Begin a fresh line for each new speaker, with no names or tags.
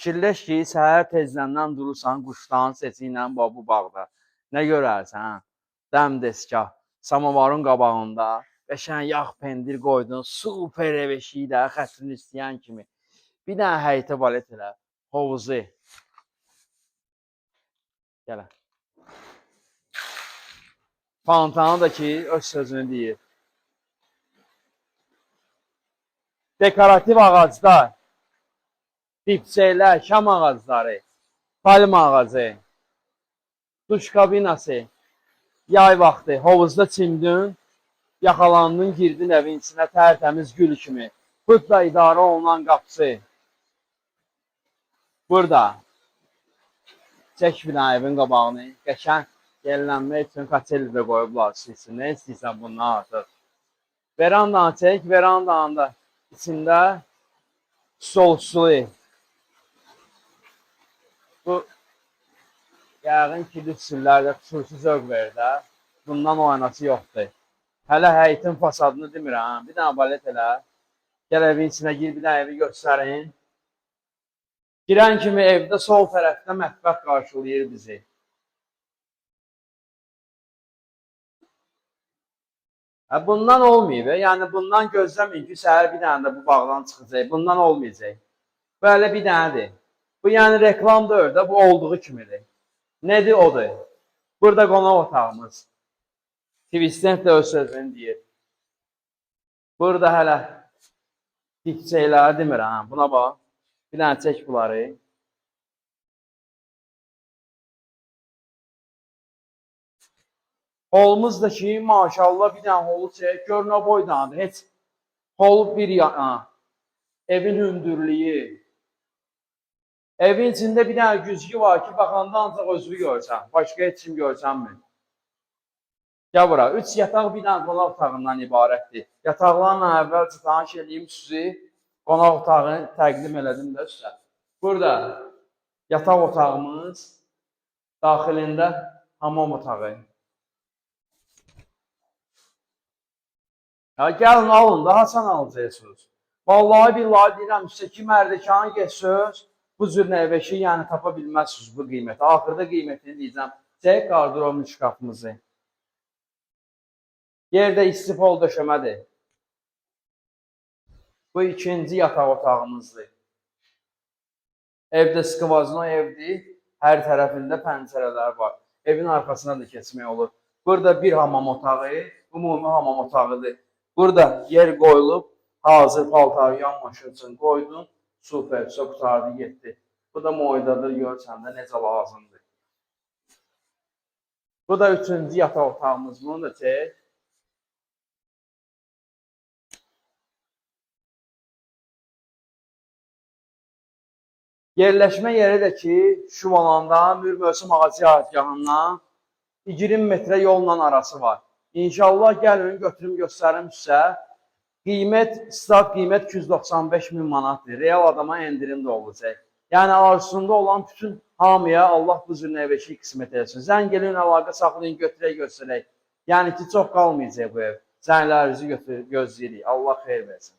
Fikirləş ki, səhər tezdən durursan quşların səsi ilə bu bağda. Nə görərsən? Dəm deskah, samovarın qabağında, qəşəng yağ pendir qoydun, super ev eşiyi də xətrini istəyən kimi. Bir dənə həyətə balet elə, hovuzu. Gələn. Fontanı da ki, öz sözünü deyir. Dekorativ ağaclar, dipçəklər, şam ağacları, palma ağacı, duş kabinası, yay vaxtı, hovuzda çimdin, yaxalandın, girdin evin içinə tərtəmiz gül kimi. Qutla idarə olunan qapısı. Burada. Çək bir dənə evin qabağını, qəşəng yerlənmək üçün kateli də qoyublar içsin. Nə istəyirsən bundan artıq? Verandanı çək, verandanın da içində solsulu. Bu yəqin ki, lüksürlərdə xüsusi zövq verir də. Bundan oynası yoxdur. Hələ həyitin fasadını demirəm. Bir dənə balet elə. Gəl evin içinə gir, bir dənə evi göstərin. Girən kimi evdə sol tərəfdə mətbəx qarşılayır bizi. Bundan olmayıb. Yəni bundan gözləməyin ki, səhər bir dənə də bu bağdan çıxacaq. Bundan olmayacaq. Belə bir dənədir. Bu yəni reklam deyil də, bu olduğu kimidir. Nədir odur? Burada qonaq otağımız. Twistend də öz sözünü deyir. Burada hələ dipçəkləri demirəm. Buna bax. Bir dənə çək bunları. Holumuz da ki, maşallah bir dənə holu çək. Gör nə boydandır. Heç hol bir yana. Evin hündürlüyü. Evin içində bir dənə güzgü var ki, baxanda ancaq özünü görsən. Başqa heç kim görsənmir. Gəl bura. 3 yataq bir dənə qonaq otağından ibarətdir. Yataqlarla əvvəlcə tanış edeyim sizi. Qonaq otağını təqdim elədim də sizə. Burada yataq otağımız, daxilində hamam otağı. Ya gəlin alın, daha sən alacaqsınız. Vallahi billahi deyirəm, üstəki mərdəkanı geçsiniz, bu cür nəvəşi yəni tapa bilməzsiniz bu qiyməti. Axırda qiymətini deyəcəm. Çək qardırobun şkafımızı. Yerdə istifol döşəmədir. Bu ikinci yataq otağımızdır. Evdə skvazno evdir. Hər tərəfində pəncərələr var. Evin arxasına da keçmək olur. Burada bir hamam otağı, ümumi hamam otağıdır. Burada yer qoyulub, hazır paltarı yanmaşı üçün qoydun. Super, çox qutardı, getdi. Bu da moydadır, görsən də necə lazımdır. Bu da üçüncü yataq otağımız. Bunu da çək. Yerləşmə yeri də ki, Şuvalandan, bir mövsüm ağacı yahətgahından 20 metrə yolla arası var. İnşallah gəlin, götürüm, göstərim sizə. Start qiymət 295 min manatdır. Real adama endirim də olacaq. Yəni, arzusunda olan bütün hamıya Allah bu cür nəvəşi qismət eləsin. Zəng gəlin, əlaqə saxlayın, götürək, göstərək. Yəni ki, çox qalmayacaq bu ev. Zənglərinizi gözləyirik. Allah xeyir versin.